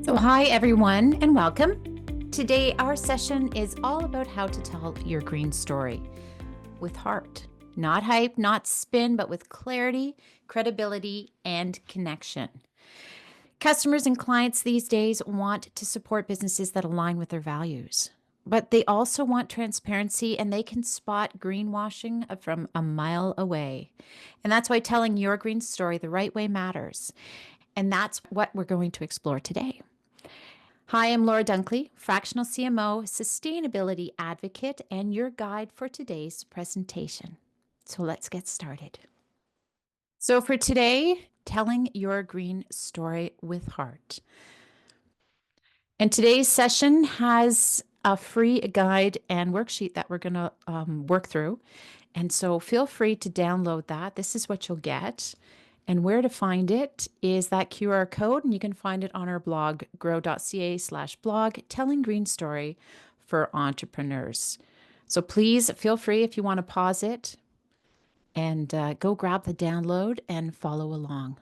So hi everyone and welcome. Today our session is all about how to tell your green story with heart. Not hype, not spin, but with clarity, credibility, and connection. Customers and clients these days want to support businesses that align with their values, but they also want transparency and they can spot greenwashing from a mile away. And that's why telling your green story the right way matters. And that's what we're going to explore today. Hi, I'm Laura Dunkley, Fractional CMO, Sustainability Advocate, and your guide for today's presentation. So let's get started. So for today, telling your green story with heart. And today's session has a free guide and worksheet that we're going to work through. And so feel free to download that. This is what you'll get. And where to find it is that QR code, and you can find it on our blog, GRWE.ca/blog, Telling Green Story for Entrepreneurs. So please feel free if you want to pause it and go grab the download and follow along.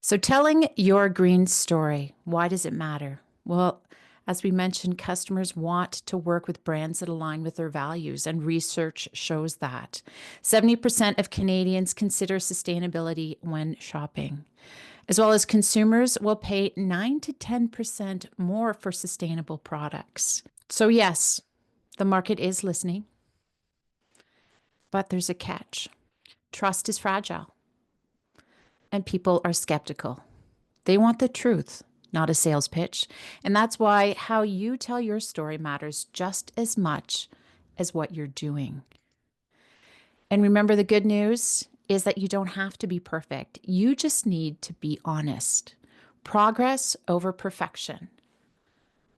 So telling your green story, why does it matter? Well, as we mentioned, customers want to work with brands that align with their values, and research shows that 70% of Canadians consider sustainability when shopping, as well as consumers will pay 9 to 10% more for sustainable products. So yes, the market is listening, but there's a catch. Trust is fragile, and people are skeptical. They want the truth, not a sales pitch. And that's why how you tell your story matters just as much as what you're doing. And remember, the good news is that you don't have to be perfect. You just need to be honest. Progress over perfection,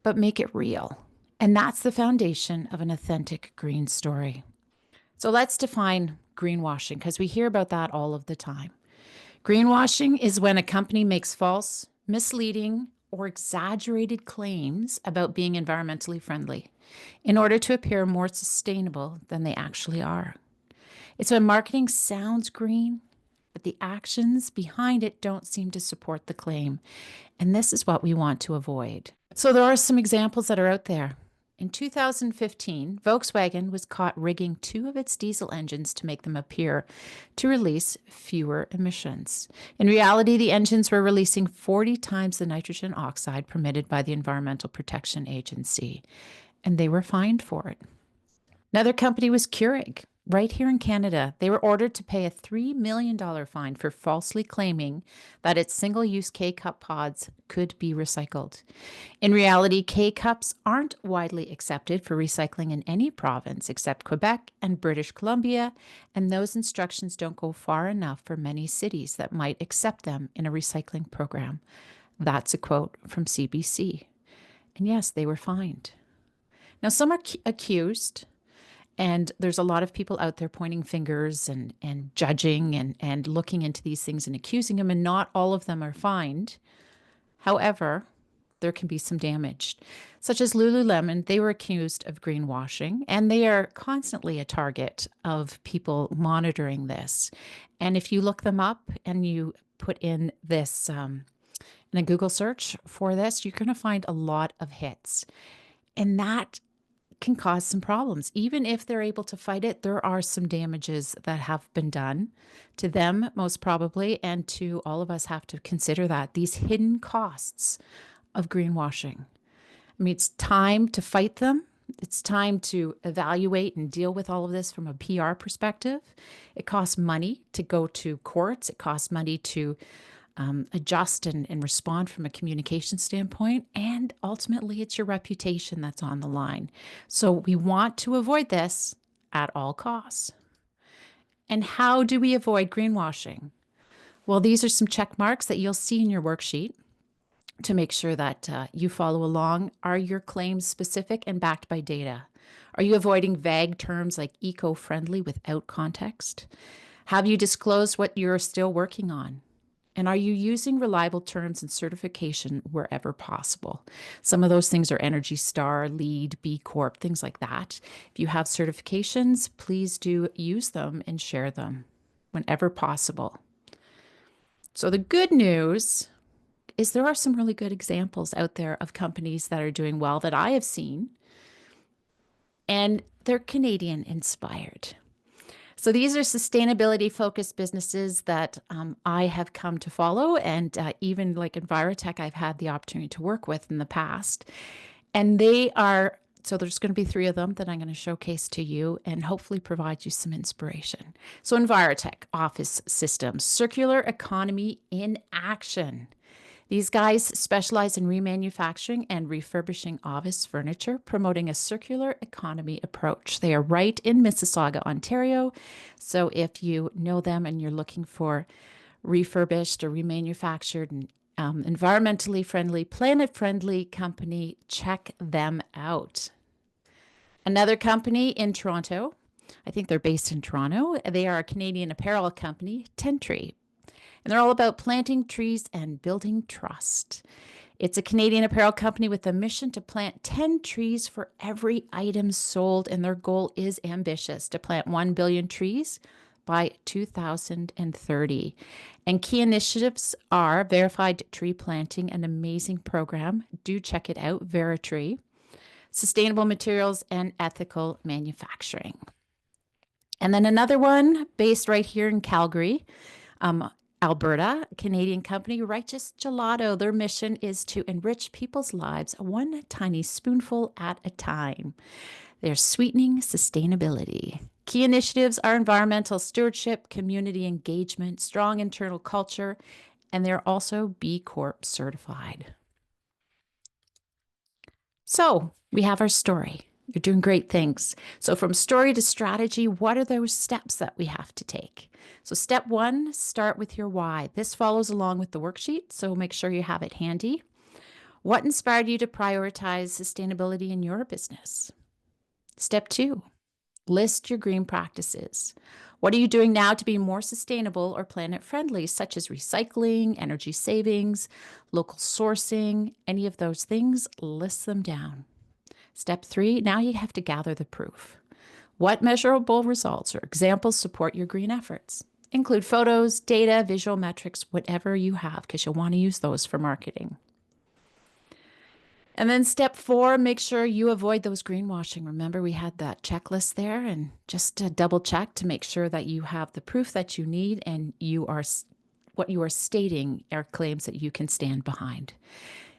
but make it real. And that's the foundation of an authentic green story. So let's define greenwashing, because we hear about that all of the time. Greenwashing is when a company makes false, misleading, or exaggerated claims about being environmentally friendly in order to appear more sustainable than they actually are. It's when marketing sounds green, but the actions behind it don't seem to support the claim. And this is what we want to avoid. So there are some examples that are out there. In 2015, Volkswagen was caught rigging 2 of its diesel engines to make them appear to release fewer emissions. In reality, the engines were releasing 40 times the nitrogen oxide permitted by the Environmental Protection Agency, and they were fined for it. Another company was Keurig. Right here in Canada, they were ordered to pay a $3 million fine for falsely claiming that its single-use K-cup pods could be recycled. In reality, K-cups aren't widely accepted for recycling in any province except Quebec and British Columbia, and those instructions don't go far enough for many cities that might accept them in a recycling program. That's a quote from CBC. And yes, they were fined. Now, some are accused. And there's a lot of people out there pointing fingers and judging and looking into these things and accusing them, and not all of them are fined. However, there can be some damage, such as Lululemon. They were accused of greenwashing, and they are constantly a target of people monitoring this. And if you look them up and you put in this in a Google search for this, you're going to find a lot of hits. And that can cause some problems. Even if they're able to fight it, there are some damages that have been done to them, most probably, and to all of us have to consider that. These hidden costs of greenwashing. I mean, it's time to fight them. It's time to evaluate and deal with all of this from a PR perspective. It costs money to go to courts. It costs money to adjust and respond from a communication standpoint. And ultimately, it's your reputation that's on the line. So we want to avoid this at all costs. And how do we avoid greenwashing? Well, these are some check marks that you'll see in your worksheet to make sure that you follow along. Are your claims specific and backed by data? Are you avoiding vague terms like eco-friendly without context? Have you disclosed what you're still working on? And are you using reliable terms and certification wherever possible? Some of those things are Energy Star, LEED, B Corp, things like that. If you have certifications, please do use them and share them whenever possible. So the good news is there are some really good examples out there of companies that are doing well that I have seen, and they're Canadian inspired. So these are sustainability focused businesses that I have come to follow, and even like Envirotech, I've had the opportunity to work with in the past. And they are, so there's going to be three of them that I'm going to showcase to you and hopefully provide you some inspiration. So Envirotech, office systems, circular economy in action. These guys specialize in remanufacturing and refurbishing office furniture, promoting a circular economy approach. They are right in Mississauga, Ontario. So if you know them and you're looking for refurbished or remanufactured and environmentally friendly, planet friendly company, check them out. Another company in Toronto, I think they're based in Toronto. They are a Canadian apparel company, Tentree. And they're all about planting trees and building trust. It's a Canadian apparel company with a mission to plant 10 trees for every item sold. And their goal is ambitious, to plant 1 billion trees by 2030. And key initiatives are verified tree planting, an amazing program. Do check it out, Veritree. Sustainable materials and ethical manufacturing. And then another one based right here in Calgary, Alberta, a Canadian company, Righteous Gelato. Their mission is to enrich people's lives one tiny spoonful at a time. They're sweetening sustainability. Key initiatives are environmental stewardship, community engagement, strong internal culture, and they're also B Corp certified. So we have our story. You're doing great things. So from story to strategy, what are those steps that we have to take? So step one, start with your why. This follows along with the worksheet, so make sure you have it handy. What inspired you to prioritize sustainability in your business? Step two, list your green practices. What are you doing now to be more sustainable or planet friendly, such as recycling, energy savings, local sourcing, any of those things? List them down. Step three, now you have to gather the proof. What measurable results or examples support your green efforts? Include photos, data, visual metrics, whatever you have, because you'll want to use those for marketing. And then step four, make sure you avoid those greenwashing. Remember, we had that checklist there, and just to double check to make sure that you have the proof that you need and what you are stating are claims that you can stand behind.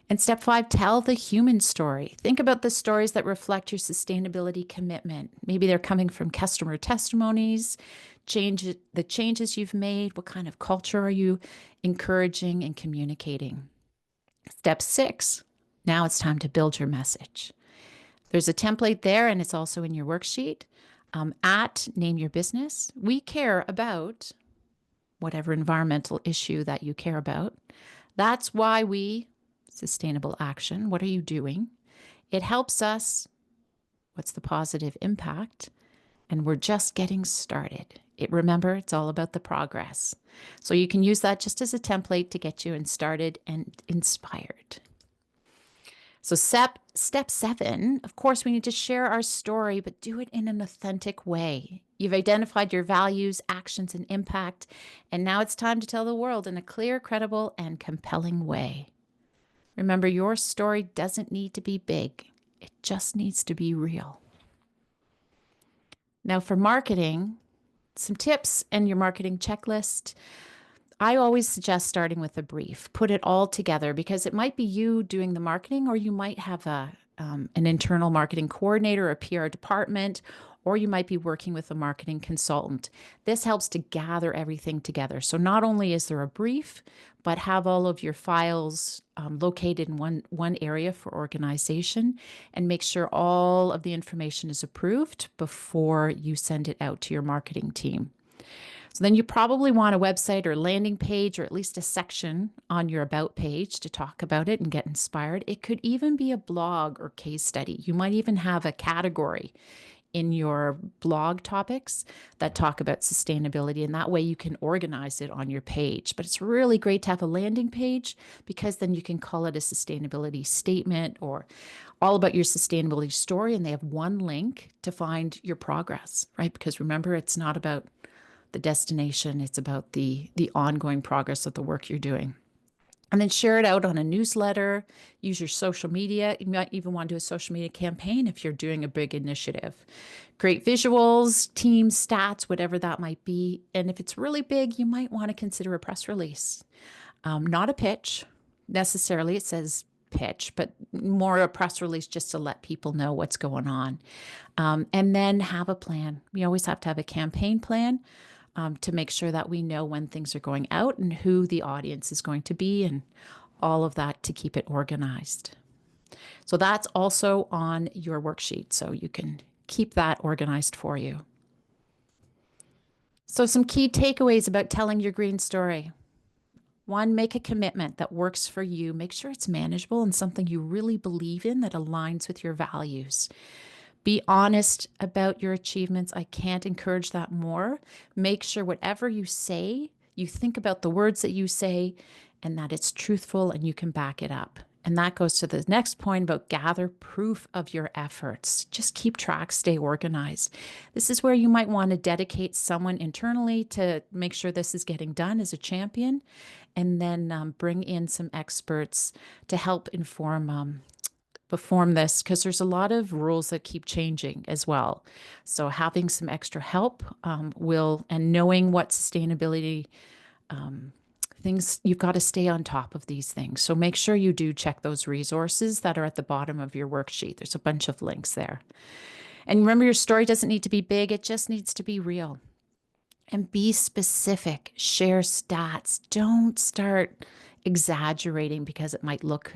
And step five, tell the human story. Think about the stories that reflect your sustainability commitment. Maybe they're coming from customer testimonies, the changes you've made, what kind of culture are you encouraging and communicating. Step six, now it's time to build your message. There's a template there, and it's also in your worksheet. At Name Your Business, we care about whatever environmental issue that you care about. That's why we sustainable action. What are you doing? It helps us. What's the positive impact? And we're just getting started. Remember, it's all about the progress. So you can use that just as a template to get you started and inspired. So step seven, of course, we need to share our story, but do it in an authentic way. You've identified your values, actions, and impact, and now it's time to tell the world in a clear, credible, and compelling way. Remember, your story doesn't need to be big. It just needs to be real. Now for marketing, some tips in your marketing checklist. I always suggest starting with a brief. Put it all together because it might be you doing the marketing, or you might have an internal marketing coordinator, a PR department, or you might be working with a marketing consultant. This helps to gather everything together. So not only is there a brief, but have all of your files located in one area for organization, and make sure all of the information is approved before you send it out to your marketing team. So then you probably want a website or landing page, or at least a section on your about page to talk about it and get inspired. It could even be a blog or case study. You might even have a category in your blog topics that talk about sustainability, and that way you can organize it on your page. But it's really great to have a landing page, because then you can call it a sustainability statement or all about your sustainability story, and they have one link to find your progress, right? Because remember, it's not about the destination, it's about the ongoing progress of the work you're doing. And then share it out on a newsletter, use your social media. You might even want to do a social media campaign if you're doing a big initiative. Great visuals, teams, stats, whatever that might be. And if it's really big, you might want to consider a press release. Not a pitch necessarily. It says pitch, but more a press release just to let people know what's going on. And then have a plan. We always have to have a campaign plan to make sure that we know when things are going out and who the audience is going to be and all of that to keep it organized. So that's also on your worksheet, so you can keep that organized for you. So some key takeaways about telling your green story. 1, make a commitment that works for you. Make sure it's manageable and something you really believe in that aligns with your values. Be honest about your achievements. I can't encourage that more. Make sure whatever you say, you think about the words that you say and that it's truthful and you can back it up. And that goes to the next point about gather proof of your efforts. Just keep track, stay organized. This is where you might want to dedicate someone internally to make sure this is getting done as a champion, and then bring in some experts to help perform this, because there's a lot of rules that keep changing as well. So having some extra help and knowing what sustainability things, you've got to stay on top of these things. So make sure you do check those resources that are at the bottom of your worksheet. There's a bunch of links there. And remember, your story doesn't need to be big. It just needs to be real. And be specific. Share stats. Don't start exaggerating because it might look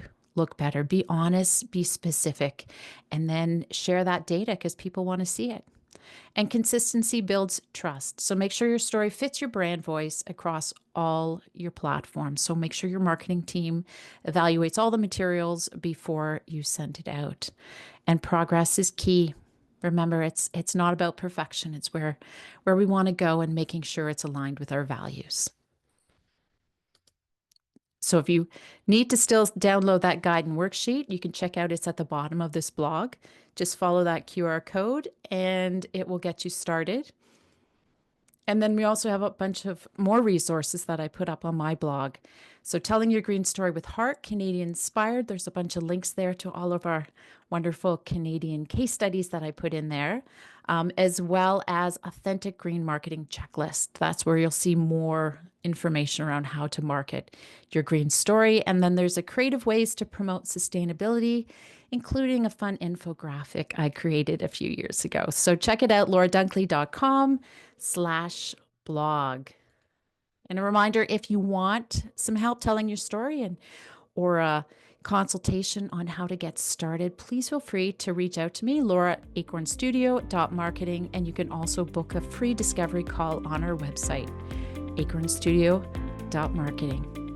better. Be honest, be specific, and then share that data because people want to see it. And consistency builds trust. So make sure your story fits your brand voice across all your platforms. So make sure your marketing team evaluates all the materials before you send it out. And progress is key. Remember, it's not about perfection. It's where we want to go and making sure it's aligned with our values. So if you need to still download that guide and worksheet, you can check out, it's at the bottom of this blog. Just follow that QR code and it will get you started. And then we also have a bunch of more resources that I put up on my blog. So Telling Your Green Story with Heart, Canadian Inspired. There's a bunch of links there to all of our wonderful Canadian case studies that I put in there, as well as Authentic Green Marketing Checklist. That's where you'll see more information around how to market your green story. And then there's a creative ways to promote sustainability, including a fun infographic I created a few years ago. So check it out, lauradunkley.com/blog. And a reminder, if you want some help telling your story or a consultation on how to get started, please feel free to reach out to me, laura@acornstudio.marketing, and you can also book a free discovery call on our website, acornstudio.marketing.